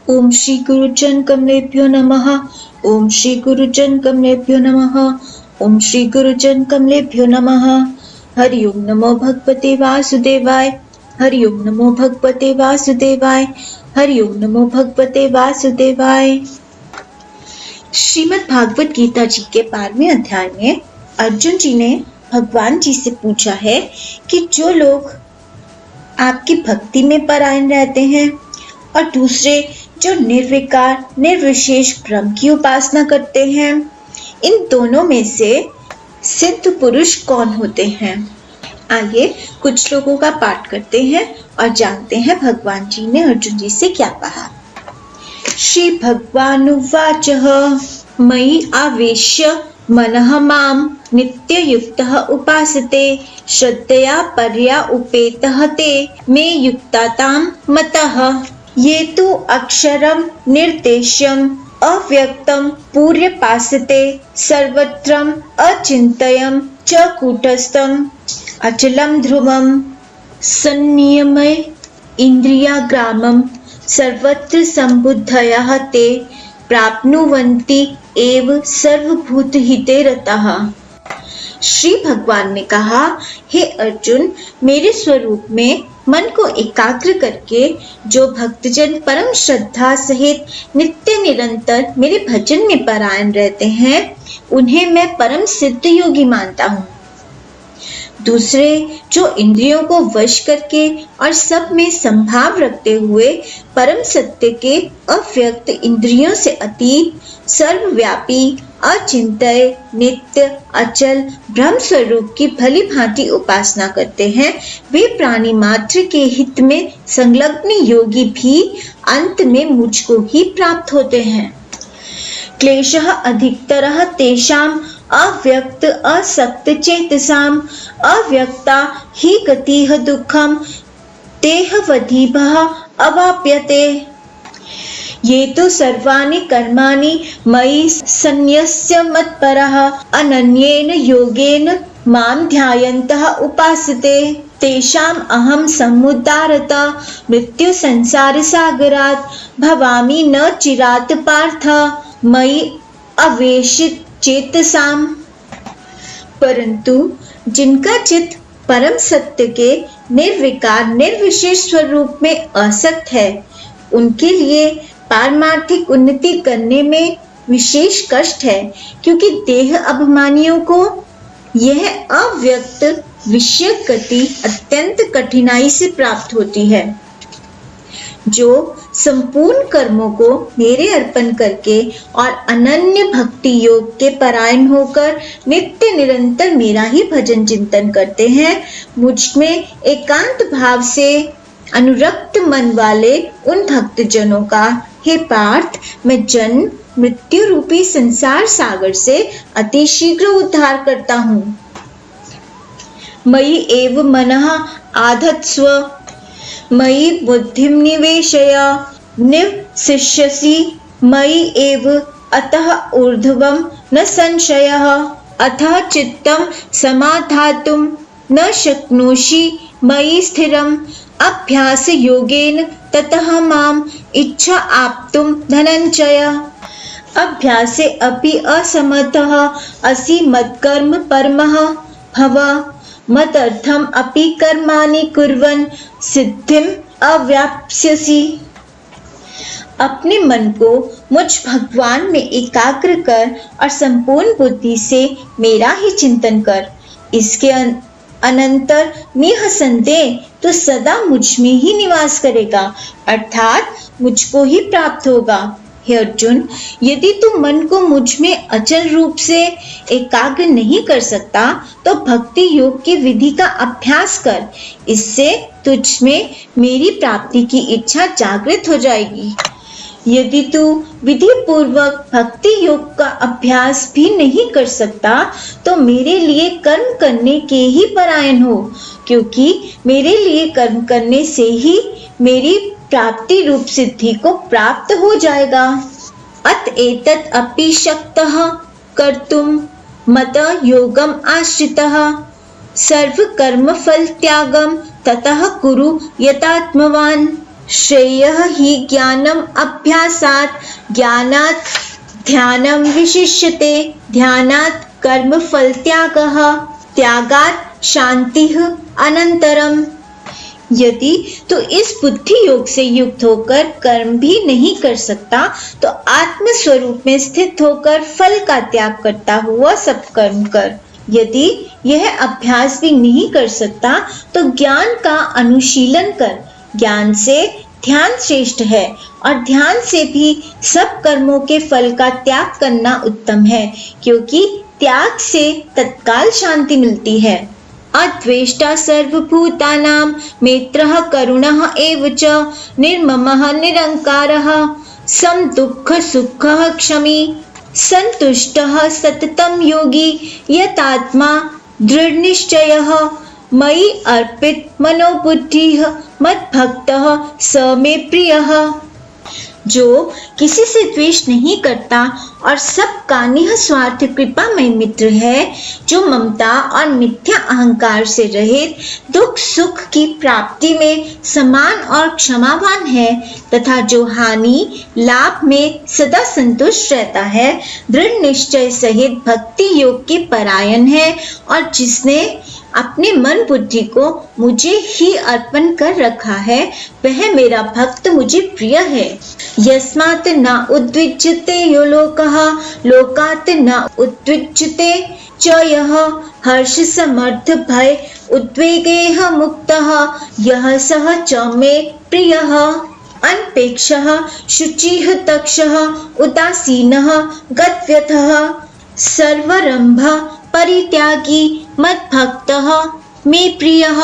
ओम श्री गुरुजन कमलेभ्यो नमः। ओम श्री गुरुजन कमलेभ्यो नमः। ओम श्री गुरुजन कमलेभ्यो नमः। हरि ओम नमो भगवते वासुदेवाय। हरि ओम नमो भगवते वासुदेवाय। हरि ओम नमो भगवते वासुदेवाय। श्रीमद् भागवत गीता जी के 12वें अध्याय में अर्जुन जी ने भगवान जी से पूछा है कि जो लोग आपकी भक्ति में परायण रहते हैं और दूसरे जो निर्विकार निर्विशेष ब्रह्म की उपासना करते हैं, इन दोनों में से सिद्ध पुरुष कौन होते हैं? आइए कुछ लोगों का पाठ करते हैं और जानते हैं भगवान जी ने अर्जुन जी से क्या कहा। श्री भगवानुवाचः मयि आवेश्य मनः मां नित्ययुक्तः उपासते श्रद्धया परया उपेतः ते मे युक्तातां मतः। ये तु अक्षरं निर्देश्यम् अव्यक्तं पूर्यपासते सर्वत्रम् अचिन्तयं च कूटस्थम् अचलं ध्रुवं संनियम्य इन्द्रियाग्रामं सर्वत्र संबुद्धयः ते प्राप्नुवन्ति एव सर्वभूतहिते रतः। श्री भगवान ने कहा, हे अर्जुन, मेरे स्वरूप में मन को एकाग्र करके जो भक्तजन परम श्रद्धा सहित नित्य निरंतर मेरे भजन में परायण रहते हैं, उन्हें मैं परम सिद्ध योगी मानता हूँ। दूसरे जो इंद्रियों को वश करके और सब में संभाव रखते हुए परम सत्य के अव्यक्त इंद्रियों से अतीत सर्वव्यापी अचिंत्य नित्य अचल ब्रह्म स्वरूप की भली भांति उपासना करते हैं, वे प्राणी मात्र के हित में संलग्न योगी भी अंत में मुझको ही प्राप्त होते हैं। क्लेशः अधिकतरः तेषाम् अव्यक्त असक्त चेतसाम् अव्यक्ता हि गतिः दुःखम् देहवधिभः अवाप्यते। ये तो सर्वाणि कर्माणि मयि सन्न्यस्य मत्परः अनन्येन योगेन मां ध्यायन्तः उपासते तेषाम् अहं समुद्धारता मृत्यु संसार सागरात् भवामि न चिरात् पार्थ मयि अवेशित चेतसाम्। परंतु जिनका चित्त परम सत्य के निर्विकार निर्विशेष स्वरूप में आसक्त है, उनके लिए पारमार्थिक उन्नति करने में विशेष कष्ट है, क्योंकि देह अभिमानियों को यह अव्यक्त विषय गति अत्यंत कठिनाई से प्राप्त होती है। जो संपूर्ण कर्मों को मेरे अर्पण करके और अनन्य भक्ति योग के परायण होकर नित्य निरंतर मेरा ही भजन चिंतन करते हैं, मुझ में एकांत भाव से अनुरक्त मन वाले उन भक्तजनों का, हे पार्थ, मैं जन्म मृत्यु रूपी संसार सागर से अति शीघ्र उद्धार करता हूँ। मयि एव मनः आधत्स्व मयि बुद्धिं निवेशय निवसिष्यसि मयि एव अतः ऊर्ध्वं न संशयः अतः चित्तं समाधातुं न शक्नोषि मयि स्थिरम् अभ्यास योगेन ततः माम इच्छा आप्तुं धनंजय। अभ्यासे अपि असमर्थः असि मत्कर्म परमः भव मदर्थम अपि कर्माणि कुर्वन् सिद्धिम अवाप्स्यसि। अपने मन को मुझ भगवान में एकाग्र कर और संपूर्ण बुद्धि से मेरा ही चिंतन कर। इसके अनंतर निःसंदेह तो सदा मुझ में ही निवास करेगा, अर्थात मुझको ही प्राप्त होगा। हे अर्जुन, यदि तू मन को मुझ में अचल रूप से एकाग्र नहीं कर सकता, तो भक्ति योग की विधि का अभ्यास कर। इससे तुझ में मेरी प्राप्ति की इच्छा जागृत हो जाएगी। यदि तू विधि पूर्वक भक्ति योग का अभ्यास भी नहीं कर सकता, तो मेरे लिए कर्म करने के ही परायण हो, क्योंकि मेरे लिए कर्म करने से ही मेरी प्राप्ति रूप सिद्धि को प्राप्त हो जाएगा। अतएतत् अपि शक्तः कर्तुं मत योगम आश्रितः सर्व कर्म फल त्यागम ततः कुरु यतात्मवान्। श्रेयः हि ज्ञानम अभ्यासात्, ज्ञानात् ध्यानं विशिष्यते, ध्यानात् कर्म फल त्यागः, त्यागात् शांतिः अनंतरम। यदि तो इस बुद्धि योग से युक्त होकर कर्म भी नहीं कर सकता तो आत्म स्वरूप में स्थित होकर फल का त्याग करता हुआ सब कर्म कर। यदि यह अभ्यास भी नहीं कर सकता तो ज्ञान का अनुशीलन कर। ज्ञान से ध्यान श्रेष्ठ है और ध्यान से भी सब कर्मों के फल का त्याग करना उत्तम है, क्योंकि त्याग से तत्काल शांति मिलती है। अद्वेष्टा सर्वभूतानां मैत्रः करुणः एव च, निर्ममः निरंकारः, समदुःख सुखः क्षमी, संतुष्टः सततं योगी, यतात्मा दृढ़निश्चयः, मयि अर्पित मनोबुद्धिः, मद्भक्तः स मे प्रियः। जो किसी से द्वेष नहीं करता और सबका निःस्वार्थ कृपामय मित्र है, जो ममता और मिथ्या अहंकार से रहित दुख सुख की प्राप्ति में समान और क्षमावान है, तथा जो हानि लाभ में सदा संतुष्ट रहता है, दृढ़ निश्चय सहित भक्ति योग के परायण है और जिसने अपने मन बुद्धि को मुझे ही अर्पण कर रखा है, वह मेरा भक्त मुझे प्रिय है। यस्मात् न उद्विज्जते यो लोकः, लोकात् न उद्विज्जते च यः, हर्ष समर्थ भय उद्वेगैः मुक्तः, यः सः च मे प्रियः। अनपेक्षः शुचिः दक्षः उदासीनः गद्गदः, सर्वारंभ परित्यागी मद्भक्तः मे प्रियः।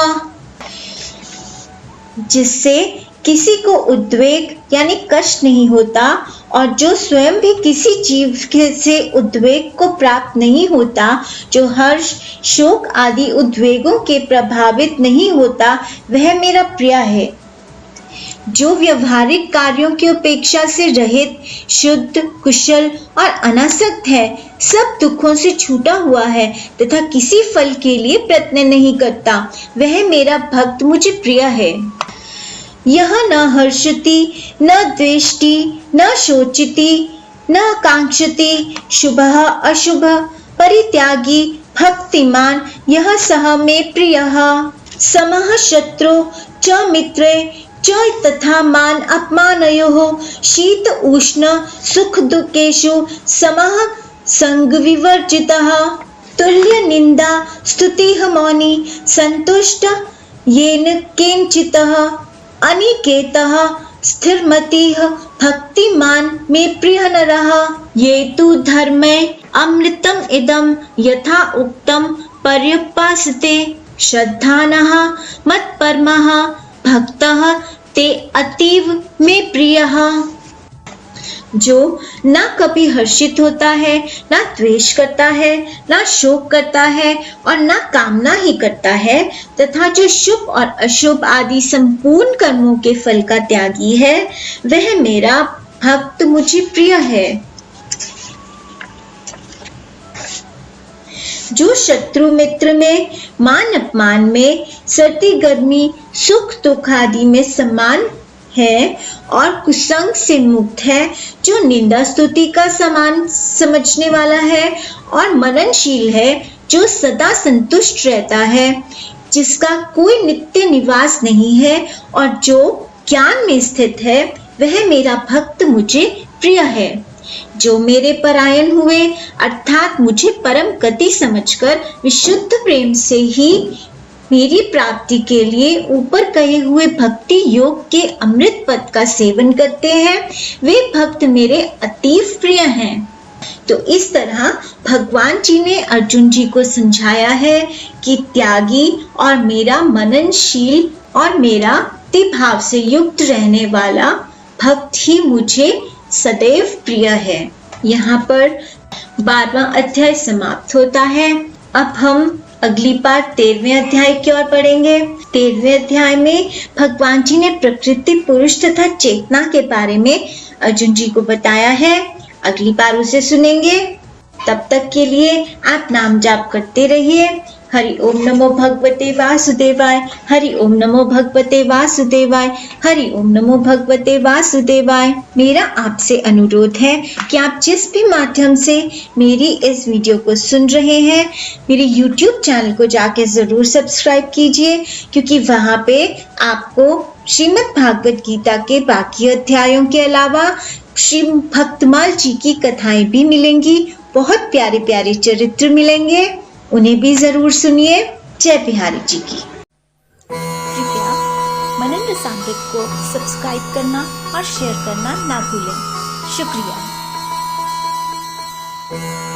जिससे किसी को उद्वेग यानी कष्ट नहीं होता और जो स्वयं भी किसी जीव से उद्वेग को प्राप्त नहीं होता, जो हर्ष शोक आदि उद्वेगों के प्रभावित नहीं होता, वह मेरा प्रिय है। जो व्यवहारिक कार्यों की अपेक्षा से रहित, शुद्ध, कुशल और अनासक्त है, सब दुखों से छूटा हुआ है तथा किसी फल के लिए प्रयत्न नहीं करता, वह मेरा भक्त मुझे प्रिय है। यह न हर्षति न द्वेष्टि न शोचति न कांक्षति, शुभः अशुभः परित्यागी भक्तिमान, यह सह मे प्रियः। समः शत्रु च मित्रे च तथा मान अपमानयोः, शीत उष्ण सुख दुखेषु समः संग विवर्जितः, तुल्य निंदा स्तुतिः मौनी, संतुष्ट येन किंचितः, अनिकेतः स्थिरमतिः भक्तिमान मे प्रियः नरः। ये तु धर्मे अमृतम् इदं यथा उक्तं पर्युपासते, श्रद्धानः मत्परमः भक्तः ते अतीव मे प्रियः। जो न कभी हर्षित होता है, न द्वेष करता है, न शोक करता है और न कामना ही करता है, तथा जो शुभ और अशुभ आदि संपूर्ण कर्मों के फल का त्यागी है, वह मेरा भक्त मुझे प्रिय है। जो शत्रु मित्र में, मान अपमान में, सर्दी गर्मी सुख दुख आदि में समान है और कुसंग से मुक्त है, जो निंदा स्तुति का समान समझने वाला है और मननशील है, जो सदा संतुष्ट रहता है, जिसका कोई नित्य निवास नहीं है और जो ज्ञान में स्थित है, वह मेरा भक्त मुझे प्रिय है। जो मेरे परायण हुए अर्थात मुझे परम गति समझकर विशुद्ध प्रेम से ही मेरी प्राप्ति के लिए ऊपर कहे हुए भक्ति योग के अमृत पद का सेवन करते हैं, वे भक्त मेरे अतीव प्रिय हैं। तो इस तरह भगवान जी ने अर्जुन जी को समझाया है कि त्यागी और मेरा मननशील और मेरा भक्ति भाव से युक्त रहने वाला भक्त ही मुझे सदैव प्रिय है। यहाँ पर 12वां अध्याय समाप्त होता है। अब हम अगली बार 13वें अध्याय की ओर बढ़ेंगे। 13वें अध्याय में भगवान जी ने प्रकृति, पुरुष तथा चेतना के बारे में अर्जुन जी को बताया है। अगली बार उसे सुनेंगे। तब तक के लिए आप नाम जाप करते रहिए। हरि ओम नमो भगवते वासुदेवाय, हरि ओम नमो भगवते वासुदेवाय, हरि ओम नमो भगवते वासुदेवाय। मेरा आपसे अनुरोध है कि आप जिस भी माध्यम से मेरी इस वीडियो को सुन रहे हैं, मेरे YouTube चैनल को जाके जरूर सब्सक्राइब कीजिए, क्योंकि वहां पे आपको श्रीमद् भागवत गीता के बाकी अध्यायों के अलावा श्री भक्तमाल जी की कथाएं भी मिलेंगी। बहुत प्यारे प्यारे चरित्र मिलेंगे, उन्हें भी जरूर सुनिए। जय बिहारी जी की। कृपया मनन रसामृत को सब्सक्राइब करना और शेयर करना ना भूलें। शुक्रिया।